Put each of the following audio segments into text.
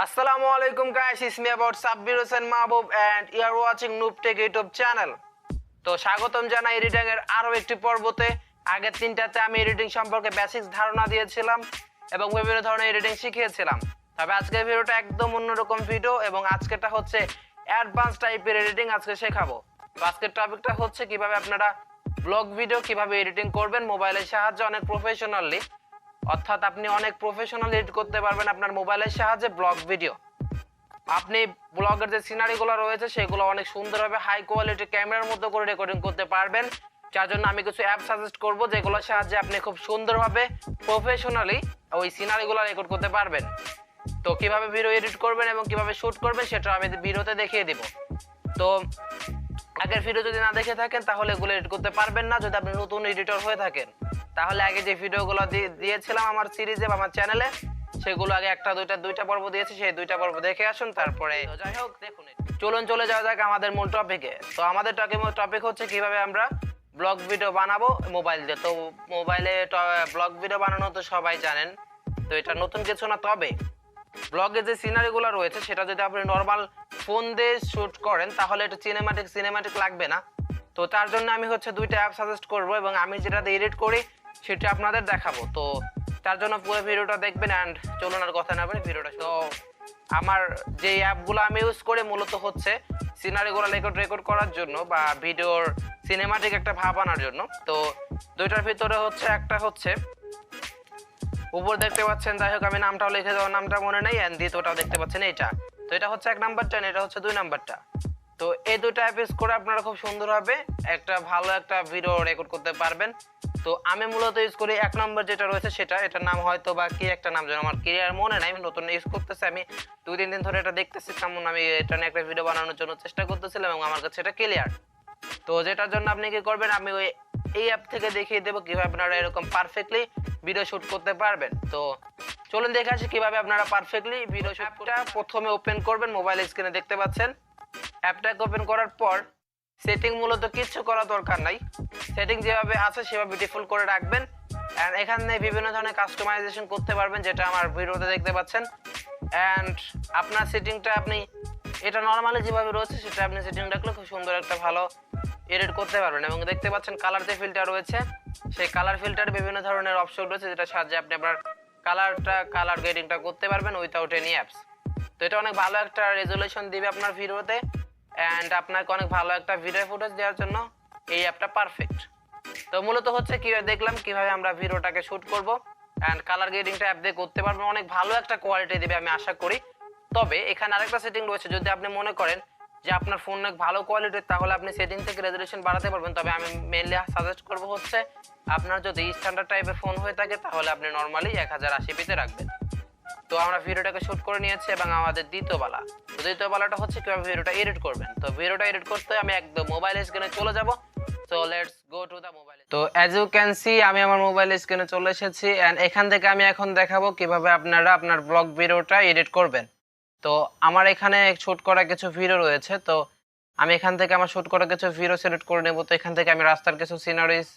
Assalamu alaikum guys, it's me about Sabbir Hossain Mahbub and you are watching Noob Tech YouTube channel. তো স্বাগতম জানাই editing এর আরো একটি পর্বতে। আগের তিনটাতে আমি এডিটিং সম্পর্কে বেসিক ধারণা দিয়েছিলাম এবং বিভিন্ন ধরনের এডিটিং শিখিয়েছিলাম। তবে আজকের ভিডিওটা একদম অন্যরকম ভিডিও এবং আজকেরটা হচ্ছে অ্যাডভান্স টাইপের এডিটিং আজকে শেখাবো। তো আজকের টপিকটা হচ্ছে কিভাবে আপনারা ব্লগ ভিডিও কিভাবে এডিটিং করবেন মোবাইলের সাহায্যে অনেক প্রফেশনালি, অর্থাৎ আপনি অনেক প্রফেশনাল এডিট করতে পারবেন আপনার মোবাইলের সাহায্যে ব্লগ ভিডিও। আপনি ব্লগের যে সিনারিগুলো রয়েছে সেগুলো অনেক সুন্দরভাবে হাই কোয়ালিটি ক্যামেরার মতো করে রেকর্ডিং করতে পারবেন। যার জন্য আমি কিছু অ্যাপ সাজেস্ট করব যেগুলোর সাহায্যে আপনি খুব সুন্দরভাবে প্রফেশনালি ওই সিনারিগুলো রেকর্ড করতে পারবেন। তো কিভাবে ভিডিও এডিট করবেন এবং কিভাবে শুট করবেন সেটা আমি ভিডিওতে দেখিয়ে দিব। তো আগের ভিডিও যদি না দেখে থাকেন তাহলে এগুলো এডিট করতে পারবেন না। যদি আপনি নতুন এডিটর হয়ে থাকেন তাহলে আগে যে ভিডিওগুলো দিয়েছিলাম আমার সিরিজে বা আমার চ্যানেলে সেগুলো আগে দুইটা পর্ব দিয়েছি, সেই দুইটা পর্ব দেখে আসুন। তারপরে যাই হোক দেখুন, চলুন চলে যাওয়া যাক আমাদের মূল টপিকে। তো আমাদের টপিক হচ্ছে কিভাবে আমরা ব্লগ ভিডিও বানাবো মোবাইল দিয়ে। তো মোবাইলে ব্লগ ভিডিও বানানো তো সবাই জানেন, তো এটা নতুন কিছু না। তবে ব্লগে যে সিনারিগুলো রয়েছে সেটা যদি আপনি নর্মাল ফোন দিয়ে শুট করেন তাহলে এটা সিনেমাটিক লাগবে না। তো তার জন্য আমি হচ্ছে দুইটা অ্যাপ সাজেস্ট করবো এবং আমি যেটাতে এডিট করি সেটা আপনাদের দেখাবো। তো তার জন্য পুরো ভিডিওটা দেখবেন অ্যান্ড চলুন আর কথা না বলে ভিডিওটা। তো আমার যে অ্যাপগুলো আমি ইউজ করি মূলত হচ্ছে সিনারিগুলো রেকর্ড করার জন্য বা ভিডিওর সিনেমাটিক একটা ভাব আনার জন্য। তো দুইটার ভিতরে হচ্ছে একটা হচ্ছে উপর দেখতে পাচ্ছেন, যাই হোক আমি নামটাও লিখে দেওয়ার নামটা মনে নেই, অ্যান্ড দ্বিতীয়টাও দেখতে পাচ্ছেন এইটা। তো এটা হচ্ছে 1 নাম্বারটা, এটা হচ্ছে 2 নাম্বারটা। তো এই দুটো অ্যাপ ইউজ করে আপনারা খুব সুন্দরভাবে একটা ভালো একটা ভিডিও রেকর্ড করতে পারবেন। তো আমি মূলত ইউজ করি 1 নম্বর যেটা রয়েছে সেটা, এটার নাম হয়তো বা কি একটা নাম যেন আমার ক্লিয়ার মনে নাই, আমি নতুন ইউজ করতেছি। আমি 2-3 দিন ধরে এটা দেখতেছি, তেমন আমি এটা নিয়ে একটা ভিডিও বানানোর জন্য চেষ্টা করতেছিলাম এবং আমার কাছে এটা ক্লিয়ার। তো যেটার জন্য আপনি কি করবেন, আমি এই অ্যাপ থেকে দেখিয়ে দেবো কিভাবে আপনারা এরকম পারফেক্টলি ভিডিও শুট করতে পারবেন। তো চলুন দেখে আসি কিভাবে আপনারা পারফেক্টলি ভিডিও শুটটা প্রথমে ওপেন করবেন। মোবাইল স্ক্রিনে দেখতে পাচ্ছেন অ্যাপটাকে ওপেন করার পর সেটিং মূলত কিছু করা দরকার নাই, সেটিং যেভাবে আছে সেভাবে ডিফল্ট করে রাখবেন। অ্যান্ড এখানে বিভিন্ন ধরনের কাস্টমাইজেশন করতে পারবেন যেটা আমার ভিডিওতে দেখতে পাচ্ছেন। অ্যান্ড আপনার সেটিংটা আপনি এটা নর্মালি যেভাবে রয়েছে সেটা আপনি সেটিং রাখলে খুব সুন্দর একটা ভালো এডিট করতে পারবেন। এবং দেখতে পাচ্ছেন কালার যে ফিল্টার রয়েছে সেই কালার ফিল্টারে বিভিন্ন ধরনের অপশন রয়েছে যেটার সাহায্যে আপনি আপনার কালার গ্রেডিংটা করতে পারবেন উইথাউট এনি অ্যাপস। তো এটা অনেক ভালো একটা রেজুলেশন দিবে আপনার ভিডিওতে অ্যান্ড আপনাকে অনেক ভালো একটা ভিডিও ফুটেজ দেওয়ার জন্য এই অ্যাপটা পারফেক্ট। তো মূলত হচ্ছে কিভাবে দেখলাম কিভাবে আমরা ভিডিওটাকে শুট করব অ্যান্ড কালার গ্রেডিংটা অ্যাপ দিয়ে করতে পারবেন, অনেক ভালো একটা কোয়ালিটি দেবে আমি আশা করি। তবে এখানে আরেকটা সেটিং রয়েছে, যদি আপনি মনে করেন যে আপনার ফোন অনেক ভালো কোয়ালিটির তাহলে আপনি সেটিং থেকে রেজুলেশন বাড়াতে পারবেন। তবে আমি মেইনলি সাজেস্ট করব হচ্ছে আপনার যদি স্ট্যান্ডার্ড টাইপের ফোন হয়ে থাকে তাহলে আপনি নর্মালি 1080p-তে রাখবেন। তো আমরা ভিডিওটাকে শুট করে নিয়েছি এবং আমাদের দ্বিতীয় পালাটা হচ্ছে কিভাবে ভিডিওটা এডিট করবেন। তো ভিডিওটা এডিট করতে আমি একদম মোবাইল স্ক্রিনে চলে যাব। So let's go to the mobile. তো অ্যাজ ইউ ক্যান সি আমি আমার মোবাইল স্ক্রিনে চলে এসেছি অ্যান্ড এখান থেকে আমি এখন দেখাবো কিভাবে আপনারা আপনার ব্লগ ভিডিওটা এডিট করবেন। তো আমার এখানে শুট করা কিছু ভিডিও রয়েছে, তো আমি এখান থেকে আমার শুট করা কিছু ভিডিও সিলেক্ট করে নেব। তো এখান থেকে আমি রাস্তার কিছু সিনারিজ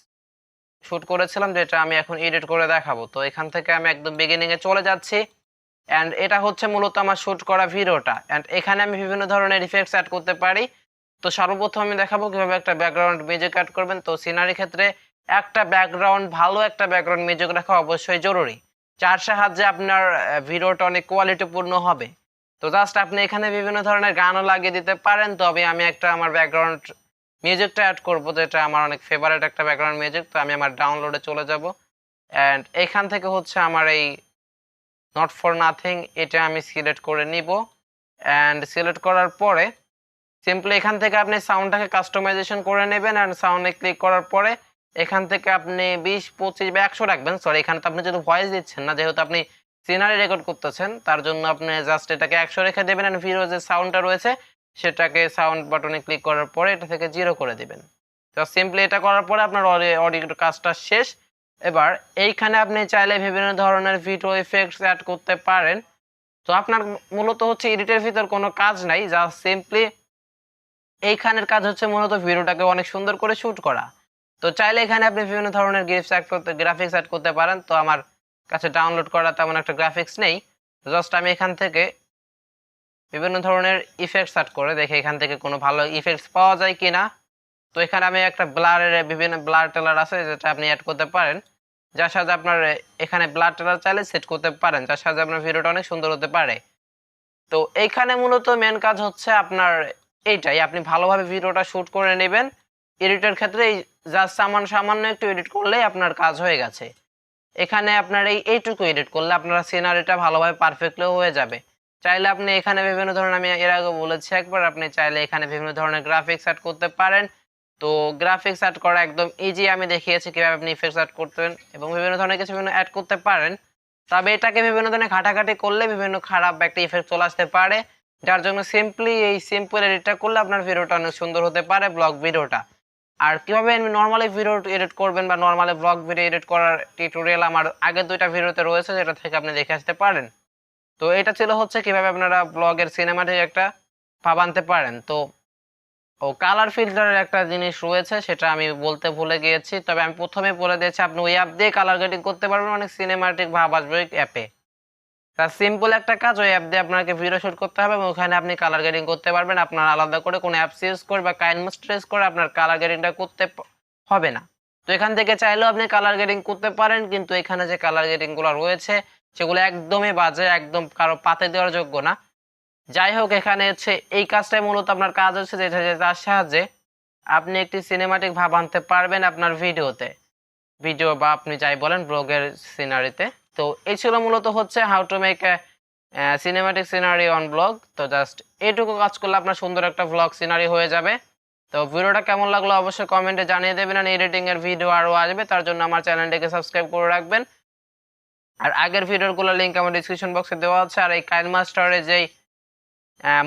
শুট করেছিলাম যেটা আমি এখন এডিট করে দেখাবো। তো এখান থেকে আমি একদম বিগিনিংয়ে চলে যাচ্ছি অ্যান্ড এটা হচ্ছে মূলত আমার শুট করা ভিডিওটা। অ্যান্ড এখানে আমি বিভিন্ন ধরনের ইফেক্টস অ্যাড করতে পারি। তো সর্বপ্রথম আমি দেখাবো কিভাবে একটা ব্যাকগ্রাউন্ড মিউজিক অ্যাড করবেন। তো সিনারির ক্ষেত্রে ভালো একটা ব্যাকগ্রাউন্ড মিউজিক রাখা অবশ্যই জরুরি, যার সাহায্যে আপনার ভিডিওটা অনেক কোয়ালিটিপূর্ণ হবে। তো জাস্ট আপনি এখানে বিভিন্ন ধরনের গানও লাগিয়ে দিতে পারেন। তবে আমি আমার ব্যাকগ্রাউন্ড মিউজিকটা অ্যাড করবো যেটা আমার অনেক ফেভারিট একটা ব্যাকগ্রাউন্ড মিউজিক। তো আমি আমার ডাউনলোডে চলে যাব অ্যান্ড এখান থেকে হচ্ছে আমার এই নট ফর নাথিং এটা আমি সিলেক্ট করে নিব অ্যান্ড সিলেক্ট করার পরে সিম্পলি এখান থেকে আপনি সাউন্ডটাকে কাস্টমাইজেশন করে নেবেন অ্যান্ড সাউন্ডে ক্লিক করার পরে এখান থেকে আপনি 20, 25 বা 100 রাখবেন। সরি, এখানে তো আপনি যেহেতু ভয়েস দিচ্ছেন না, যেহেতু আপনি সিনারি রেকর্ড করতেছেন তার জন্য আপনি জাস্ট এটাকে 100 রেখে দেবেন অ্যান্ড ভিডিও যে সাউন্ডটা রয়েছে সেটাকে সাউন্ড বাটনে ক্লিক করার পরে এটা থেকে 0 করে দেবেন। তো সিম্পলি এটা করার পরে আপনার অডিও কাজটা শেষ। এবার এইখানে আপনি চাইলে বিভিন্ন ধরনের ভিডিও ইফেক্টস অ্যাড করতে পারেন। তো আপনার মূলত হচ্ছে এডিটের ভিতর কোনো কাজ নাই, জাস্ট সিম্পলি এইখানের কাজ হচ্ছে মূলত ভিডিওটাকে অনেক সুন্দর করে শুট করা। তো চাইলে এখানে আপনি বিভিন্ন ধরনের গ্রাফিক্স অ্যাড করতে পারেন। তো আমার কাছে ডাউনলোড করা তেমন একটা গ্রাফিক্স নেই, জাস্ট আমি এখান থেকে বিভিন্ন ধরনের ইফেক্ট সেট করে দেখে এখান থেকে কোনো ভালো ইফেক্টস পাওয়া যায় কিনা। তো এখানে আমি একটা বিভিন্ন ব্লার টেলার আছে যেটা আপনি অ্যাড করতে পারেন, যার সাহায্যে আপনার এখানে ব্লার টেলার চাইলে সেট করতে পারেন, যার সাহায্যে আপনার ভিডিওটা অনেক সুন্দর হতে পারে। তো এইখানে মূলত মেন কাজ হচ্ছে আপনার এইটাই, আপনি ভালোভাবে ভিডিওটা শুট করে নেবেন। এডিটের ক্ষেত্রে জাস্ট সামান্য একটু এডিট করলেই আপনার কাজ হয়ে গেছে। এখানে আপনার এইটুকু এডিট করলে আপনার সিনারিটা ভালোভাবে পারফেক্টলি হয়ে যাবে। চাইলে আপনি এখানে বিভিন্ন ধরনের, আমি এর আগে বলেছি একবার, আপনি চাইলে এখানে বিভিন্ন ধরনের গ্রাফিক্স অ্যাড করতে পারেন। তো গ্রাফিক্স অ্যাড করা একদম ইজি, আমি দেখিয়েছি কিভাবে আপনি ইফেক্টস অ্যাড করতেন এবং বিভিন্ন ধরনের কিছু বিভিন্ন অ্যাড করতে পারেন। তবে এটাকে বিভিন্ন ধরনের ঘাটাঘাটি করলে বিভিন্ন খারাপ একটা ইফেক্ট চলে আসতে পারে, যার জন্য সিম্পলি এই সিম্পল এডিটটা করলে আপনার ভিডিওটা অনেক সুন্দর হতে পারে, ব্লগ ভিডিওটা। আর কিভাবে নরমালি ভিডিও এডিট করবেন বা নরমালি ব্লগ ভিডিও এডিট করার টিউটোরিয়াল আমার আগের 2টা ভিডিওতে রয়েছে, যেটা থেকে আপনি দেখে আসতে পারেন। তো এটা ছিল হচ্ছে কিভাবে আপনারা ব্লগের সিনেমাটিক একটা ভাব আনতে পারেন। তো কালার ফিল্টারের একটা জিনিস রয়েছে, সেটা আমি বলতে ভুলে গিয়েছি, তবে আমি প্রথমে বলে দিয়েছি আপনি ওই অ্যাপ দিয়ে কালার গ্রেডিং করতে পারবেন, অনেক সিনেমাটিক ভাব আসবে ওই অ্যাপে। তা সিম্পল একটা কাজ, ওই অ্যাপ দিয়ে আপনাকে ভিডিও শুট করতে হবে এবং ওখানে আপনি কালার গ্রেডিং করতে পারবেন। আপনার আলাদা করে কোনো অ্যাপস ইউজ করে বা কাইনমাস্টার ইউজ করে আপনার কালার গ্রেডিংটা করতে হবে না। তো এখান থেকে চাইলেও আপনি কালার গ্রেডিং করতে পারেন, কিন্তু এখানে যে কালার গ্রেডিংগুলো রয়েছে সেগুলো একদমই বাজে, একদম কারো পাতে দেওয়ার যোগ্য না। যাই হোক, এখানে হচ্ছে এই কাজটাই মূলত আপনার কাজ হচ্ছে, যেটা যার সাহায্যে আপনি একটি সিনেমাটিক ভাব আনতে পারবেন আপনার ভিডিওতে, ভিডিও বা আপনি যাই বলেন ব্লগের সিনারিতে। তো এই ছিল মূলত হচ্ছে how to make a cinematic scenery on blog. তো জাস্ট এইটুকু কাজ করলে আপনার সুন্দর একটা ব্লগ সিনারি হয়ে যাবে। তো ভিডিওটা কেমন লাগলো অবশ্যই কমেন্টে জানিয়ে দেবেন, আর এডিটিং এর ভিডিও আরও আসবে, তার জন্য আমার চ্যানেলটিকে সাবস্ক্রাইব করে রাখবেন। আর আগের ভিডিওগুলোর লিঙ্ক আমার ডিসক্রিপশন বক্সে দেওয়া আছে, আর এই কাইনমাস্টারের যেই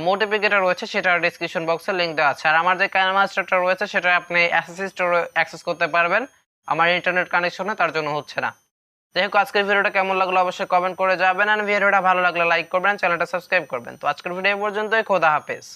মোটিফিকেটর রয়েছে সেটার ডিসক্রিপশন বক্সে লিঙ্ক দেওয়া আছে। আর আমার যে কাইনমাস্টারটা রয়েছে সেটা আপনি এসএসসি স্টোরে অ্যাক্সেস করতে পারবেন, আমার ইন্টারনেট কানেকশনে তার জন্য হচ্ছে না। যাই হোক, আজকের ভিডিওটা কেমন লাগলো অবশ্যই কমেন্ট করে যাবেন, আর ভিডিওটা ভালো লাগলে লাইক করবেন, চ্যানেলটা সাবস্ক্রাইব করবেন। তো আজকের ভিডিও পর্যন্তই, খোদা হাফেজ।